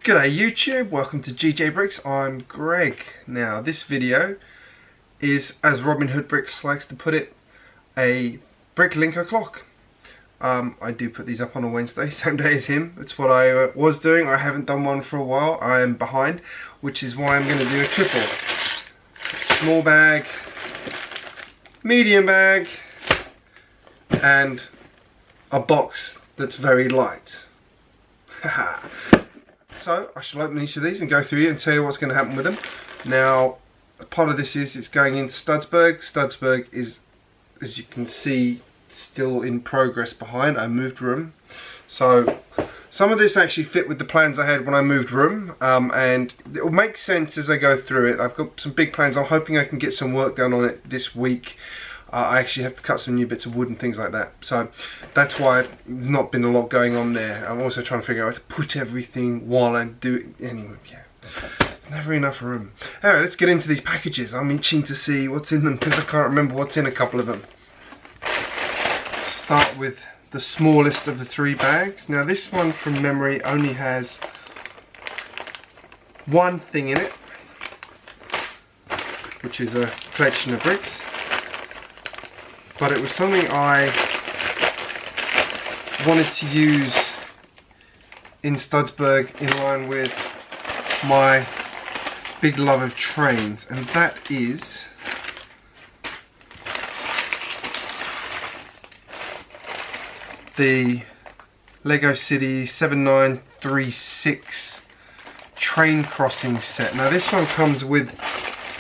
G'day YouTube, welcome to GJBricks. I'm Greg. Now this video is, as Robin Hood Bricks likes to put it, a BrickLink o'clock. I do put these up on a Wednesday, same day as him. It's what I was doing. I haven't done one for a while. I am behind, which is why I'm going to do a triple. Small bag, medium bag, and a box that's very light. Haha. So I shall open each of these and go through and tell you what's going to happen with them. Now, part of this is it's going into Studsburg. Studsburg is, as you can see, still in progress behind. I moved room. So some of this actually fit with the plans I had when I moved room, and it will make sense as I go through it. I've got some big plans. I'm hoping I can get some work done on it this week. I actually have to cut some new bits of wood and things like that. So that's why there's not been a lot going on there. I'm also trying to figure out how to put everything while I'm doing it. Anyway, yeah. There's never enough room. Alright, let's get into these packages. I'm itching to see what's in them because I can't remember what's in a couple of them. Start with the smallest of the three bags. Now this one from memory only has one thing in it, which is a collection of bricks. But it was something I wanted to use in Studsburg in line with my big love of trains, and that is the Lego City 7936 train crossing set. Now this one comes with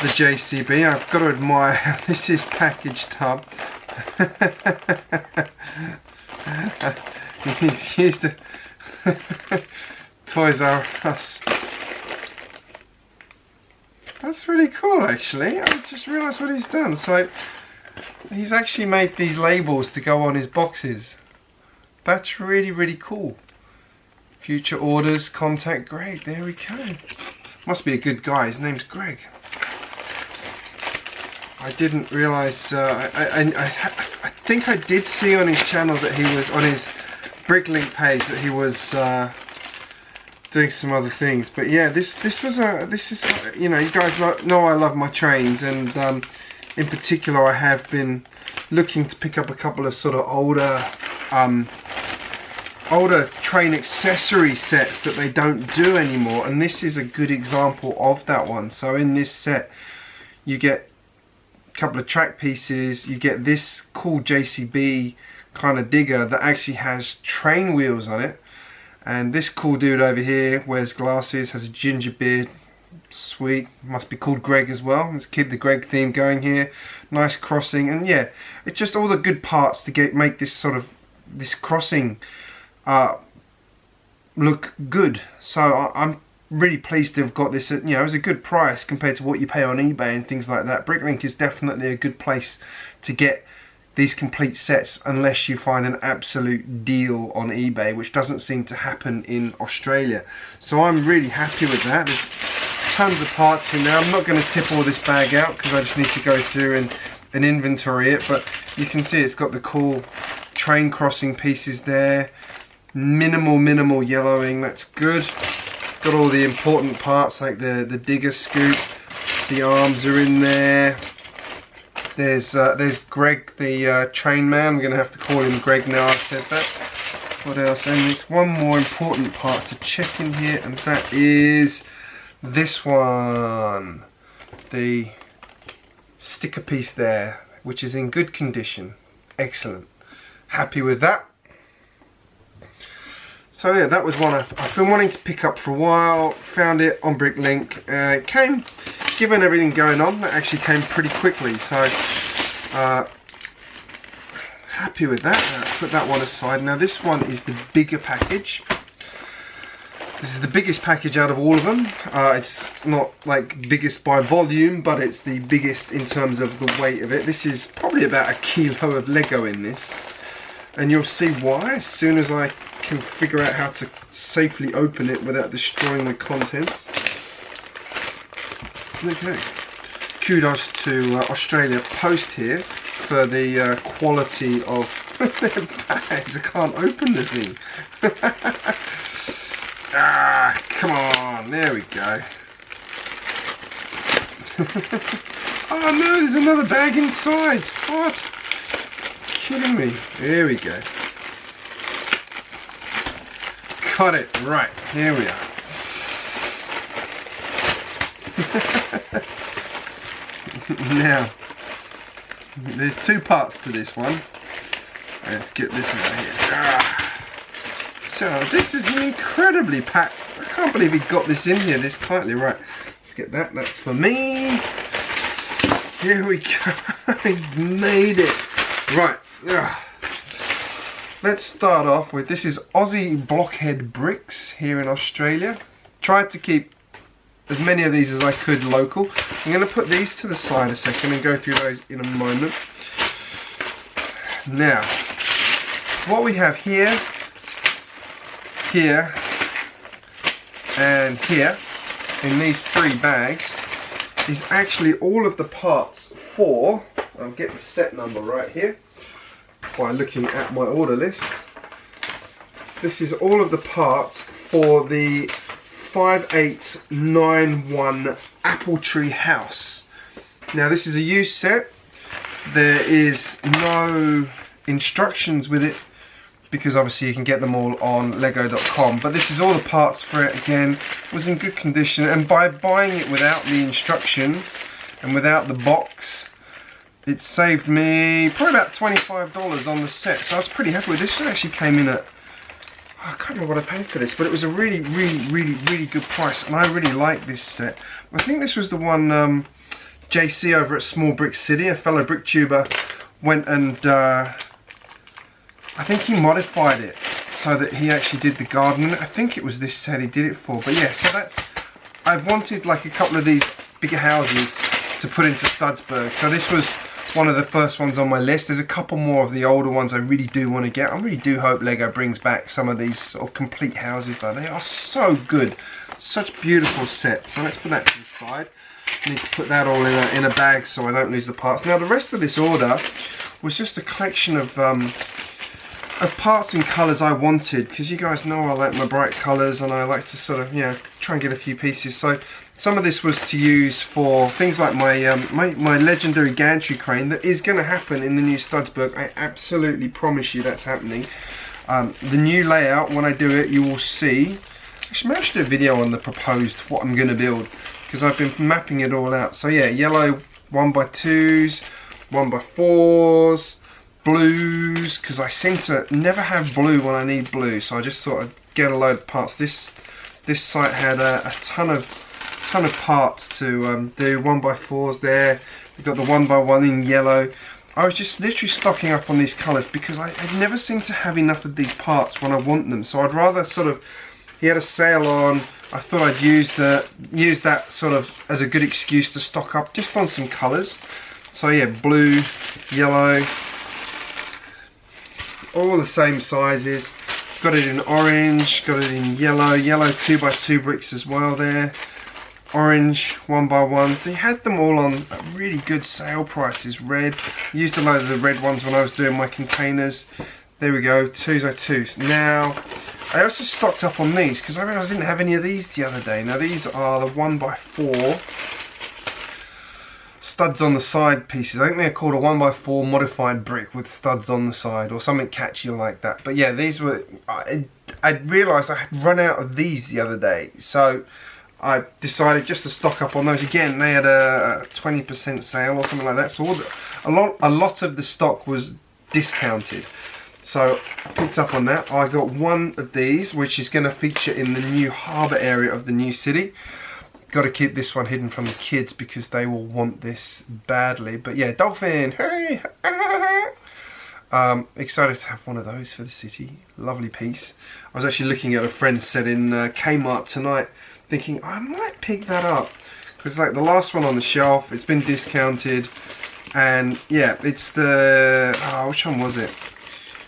the JCB. I've got to admire how this is packaged up. He's used to Toys R Us. That's really cool actually. I just realised what he's done. So he's actually made these labels to go on his boxes. That's really cool. Future orders, contact Greg. There we go. Must be a good guy. His name's Greg. I didn't realise, I think I did see on his channel that he was, on his BrickLink page, that he was doing some other things. But yeah, this is, you know, you guys know I love my trains, and in particular I have been looking to pick up a couple of sort of older train accessory sets that they don't do anymore, and this is a good example of that one. So in this set you get couple of track pieces, you get this cool JCB kind of digger that actually has train wheels on it, and this cool dude over here wears glasses, has a ginger beard, sweet, must be called Greg as well. Let's keep the Greg theme going here. Nice crossing, and yeah, it's just all the good parts to make this sort of this crossing look good. So I'm really pleased to have got this at, you know, it was a good price compared to what you pay on eBay and things like that. BrickLink is definitely a good place to get these complete sets unless you find an absolute deal on eBay, which doesn't seem to happen in Australia. So I'm really happy with that. There's tons of parts in there. I'm not going to tip all this bag out because I just need to go through and inventory it, but you can see it's got the cool train crossing pieces there. Minimal yellowing, that's good. Got all the important parts like the digger scoop, the arms are in there. There's Greg, the train man. I'm gonna have to call him Greg now I've said that. What else? And there's one more important part to check in here, and that is this one, the sticker piece there, which is in good condition. Excellent. Happy with that. So yeah, that was one I've been wanting to pick up for a while. Found it on BrickLink. It came, given everything going on, that actually came pretty quickly. So happy with that. Put that one aside. Now this one is the bigger package. This is the biggest package out of all of them. It's not like biggest by volume, but it's the biggest in terms of the weight of it. This is probably about 1 kilo of Lego in this, and you'll see why as soon as I can figure out how to safely open it without destroying the contents. Okay, kudos to Australia Post here for the quality of their bags. I can't open the thing. Ah, come on, there we go. Oh no, there's another bag inside. What? Kidding me? There we go. Got it. Right, here we are. Now, there's two parts to this one. Let's get this out here. Ah. So this is incredibly packed. I can't believe he got this in here this tightly. Right, let's get that. That's for me. Here we go. I made it. Right. Let's start off with, this is Ozzie Blockhead bricks here in Australia. Tried to keep as many of these as I could local. I'm going to put these to the side a second and go through those in a moment. Now, what we have here, here, and here, in these three bags, is actually all of the parts for, I'll get the set number right here by looking at my order list. This is all of the parts for the 5891 apple tree house. Now this is a used set. There is no instructions with it because obviously you can get them all on lego.com, but this is all the parts for it. Again, it was in good condition, and by buying it without the instructions and without the box, it saved me probably about $25 on the set, so I was pretty happy with this. It actually came in at, I can't remember what I paid for this, but it was a really good price, and I really like this set. I think this was the one JC over at Small Brick City, a fellow brick tuber, went and I think he modified it so that he actually did the garden. I think it was this set he did it for. But yeah, so that's, I've wanted like a couple of these bigger houses to put into Studsburg, so this was one of the first ones on my list. There's a couple more of the older ones I really do want to get. I really do hope Lego brings back some of these sort of complete houses though. They are so good. Such beautiful sets. So let's put that to the side. I need to put that all in a bag so I don't lose the parts. Now the rest of this order was just a collection of parts and colours I wanted, because you guys know I like my bright colours and I like to sort of, you know, try and get a few pieces. So some of this was to use for things like my my legendary gantry crane that is going to happen in the new Studsburg. I absolutely promise you that's happening. The new layout, when I do it, you will see. Actually, maybe I should do a video on the proposed, what I'm going to build, because I've been mapping it all out. So yeah, yellow 1x2s, 1x4s, blues, because I seem to never have blue when I need blue, so I just thought I'd get a load of parts. This site had a ton of parts to do. 1x4s there. We've got the 1x1 in yellow. I was just literally stocking up on these colours because I never seem to have enough of these parts when I want them. So I'd rather sort of, he had a sale on, I thought I'd use that sort of as a good excuse to stock up just on some colours. So yeah, blue, yellow, all the same sizes. Got it in orange, got it in yellow 2x2 bricks as well there. Orange 1x1s. They had them all on really good sale prices. Red, used a load of the red ones when I was doing my containers. There we go, 2x2s. Now I also stocked up on these because I realised I didn't have any of these the other day. Now these are the 1x4 studs on the side pieces. I think they're called a 1x4 modified brick with studs on the side or something catchy like that. But yeah, these were, I realised I had run out of these the other day, so I decided just to stock up on those. Again, they had a 20% sale or something like that, so a lot of the stock was discounted. So I picked up on that. I got one of these, which is going to feature in the new harbour area of the new city. Got to keep this one hidden from the kids because they will want this badly. But yeah, dolphin, hooray! Excited to have one of those for the city. Lovely piece. I was actually looking at a friend's set in Kmart tonight, thinking I might pick that up because like the last one on the shelf, it's been discounted, and yeah, it's the which one was it?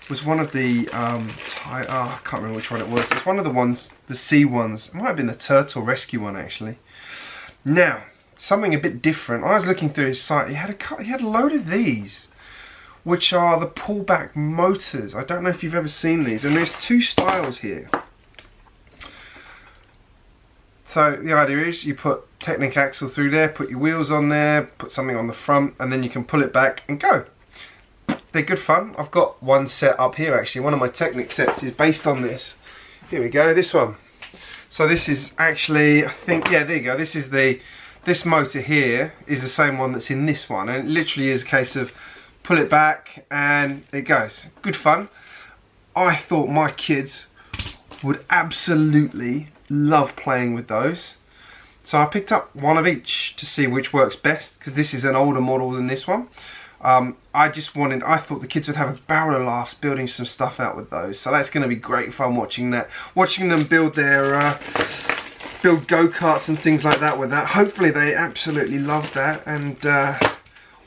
It was one of the I can't remember which one it was. It's one of the ones, the sea ones. It might have been the turtle rescue one actually. Now something a bit different. I was looking through his site. He had a load of these, which are the Pullback Motors. I don't know if you've ever seen these, and there's two styles here. So the idea is you put Technic axle through there, put your wheels on there, put something on the front, and then you can pull it back and go. They're good fun. I've got one set up here actually. One of my Technic sets is based on this. Here we go, this one. So this is actually, I think, yeah, there you go. This motor here is the same one that's in this one, and it literally is a case of pull it back and it goes. Good fun. I thought my kids would absolutely love playing with those. So I picked up one of each to see which works best, because this is an older model than this one. I thought the kids would have a barrel of laughs building some stuff out with those. So that's going to be great fun watching that. Watching them build their build go-karts and things like that with that. Hopefully they absolutely love that and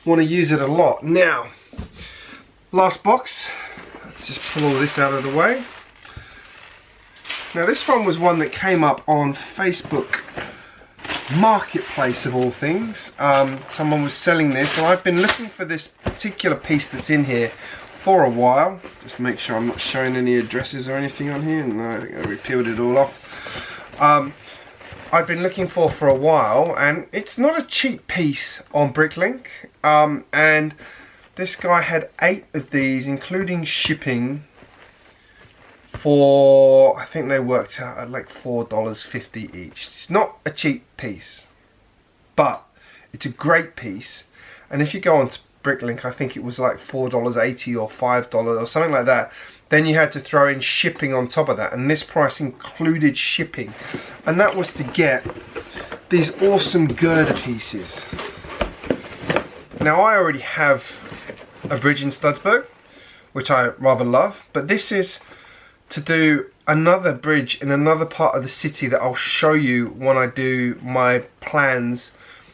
want to use it a lot. Now, last box. Let's just pull all this out of the way. Now this one was one that came up on Facebook Marketplace of all things. Someone was selling this, and I've been looking for this particular piece that's in here for a while. Just make sure I'm not showing any addresses or anything on here. No, I think I repealed it all off. I've been looking for a while, and it's not a cheap piece on BrickLink. And this guy had 8 of these, including shipping, for, I think they worked out at like $4.50 each. It's not a cheap piece, but it's a great piece. And if you go on to BrickLink, I think it was like $4.80 or $5 or something like that. Then you had to throw in shipping on top of that, and this price included shipping. And that was to get these awesome girder pieces. Now I already have a bridge in Studsburg, which I rather love, but this is to do another bridge in another part of the city that I'll show you when I do my plans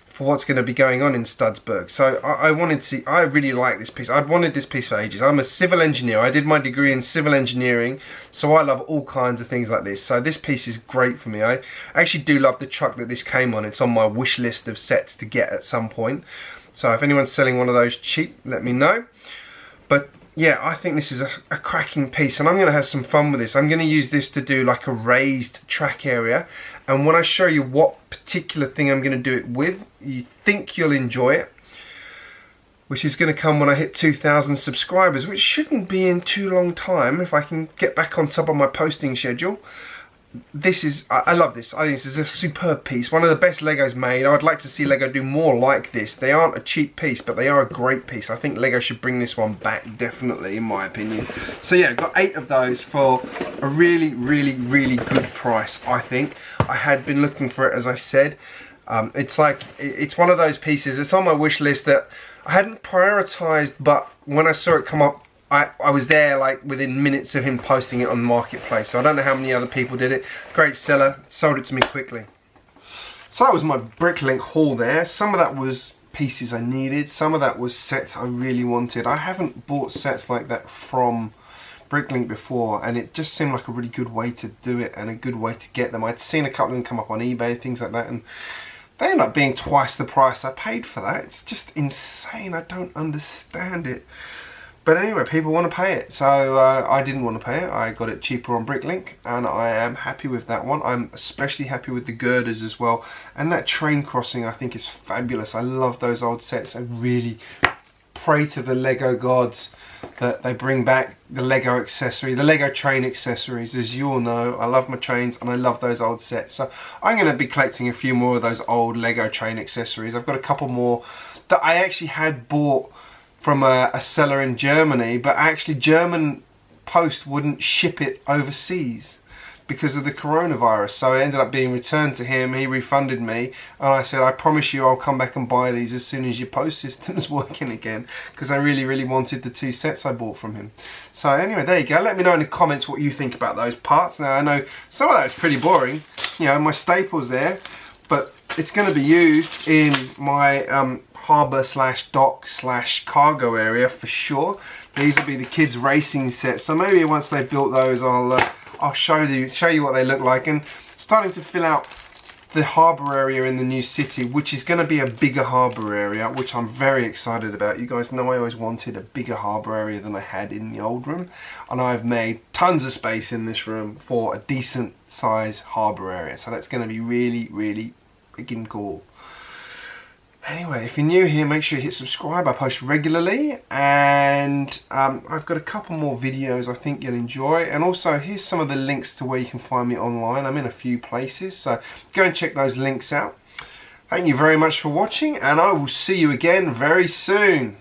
for what's going to be going on in Studsburg. So I really like this piece. I'd wanted this piece for ages. I'm a civil engineer. I did my degree in civil engineering, so I love all kinds of things like this. So this piece is great for me. I actually do love the truck that this came on. It's on my wish list of sets to get at some point. So if anyone's selling one of those cheap, let me know. But yeah, I think this is a cracking piece, and I'm going to have some fun with this. I'm going to use this to do like a raised track area, and when I show you what particular thing I'm going to do it with, you think you'll enjoy it, which is going to come when I hit 2,000 subscribers, which shouldn't be in too long time if I can get back on top of my posting schedule. This is, I love this. I think this is a superb piece, one of the best Legos made. I would like to see Lego do more like this. They aren't a cheap piece, but they are a great piece. I think Lego should bring this one back, definitely, in my opinion. So yeah, I've got 8 of those for a really, really, really good price, I think. I had been looking for it, as I said. It's one of those pieces that's on my wish list that I hadn't prioritized, but when I saw it come up, I was there like within minutes of him posting it on the marketplace. So I don't know how many other people did it. Great seller, sold it to me quickly. So that was my BrickLink haul there. Some of that was pieces I needed, some of that was sets I really wanted. I haven't bought sets like that from BrickLink before, and it just seemed like a really good way to do it and a good way to get them. I'd seen a couple of them come up on eBay, things like that, and they end up being twice the price I paid for that. It's just insane. I don't understand it. But anyway, people want to pay it, so I didn't want to pay it. I got it cheaper on BrickLink, and I am happy with that one. I'm especially happy with the girders as well, and that train crossing I think is fabulous. I love those old sets. I really pray to the Lego gods that they bring back the Lego accessory, the Lego train accessories. As you all know, I love my trains and I love those old sets. So I'm going to be collecting a few more of those old Lego train accessories. I've got a couple more that I actually had bought from a seller in Germany, but actually German Post wouldn't ship it overseas because of the coronavirus, so it ended up being returned to him. He refunded me, and I said, I promise you I'll come back and buy these as soon as your post system's working again, because I really, really wanted the 2 sets I bought from him. So anyway, there you go. Let me know in the comments what you think about those parts. Now I know some of that is pretty boring, you know, my staples there, but it's going to be used in my harbour slash dock slash cargo area for sure. These will be the kids racing sets, so maybe once they've built those I'll show you what they look like. And starting to fill out the harbour area in the new city, which is going to be a bigger harbour area, which I'm very excited about. You guys know I always wanted a bigger harbour area than I had in the old room, and I've made tons of space in this room for a decent size harbour area, so that's going to be really, really freaking cool. Anyway, if you're new here, make sure you hit subscribe. I post regularly, and I've got a couple more videos I think you'll enjoy. And also, here's some of the links to where you can find me online. I'm in a few places, so go and check those links out. Thank you very much for watching, and I will see you again very soon.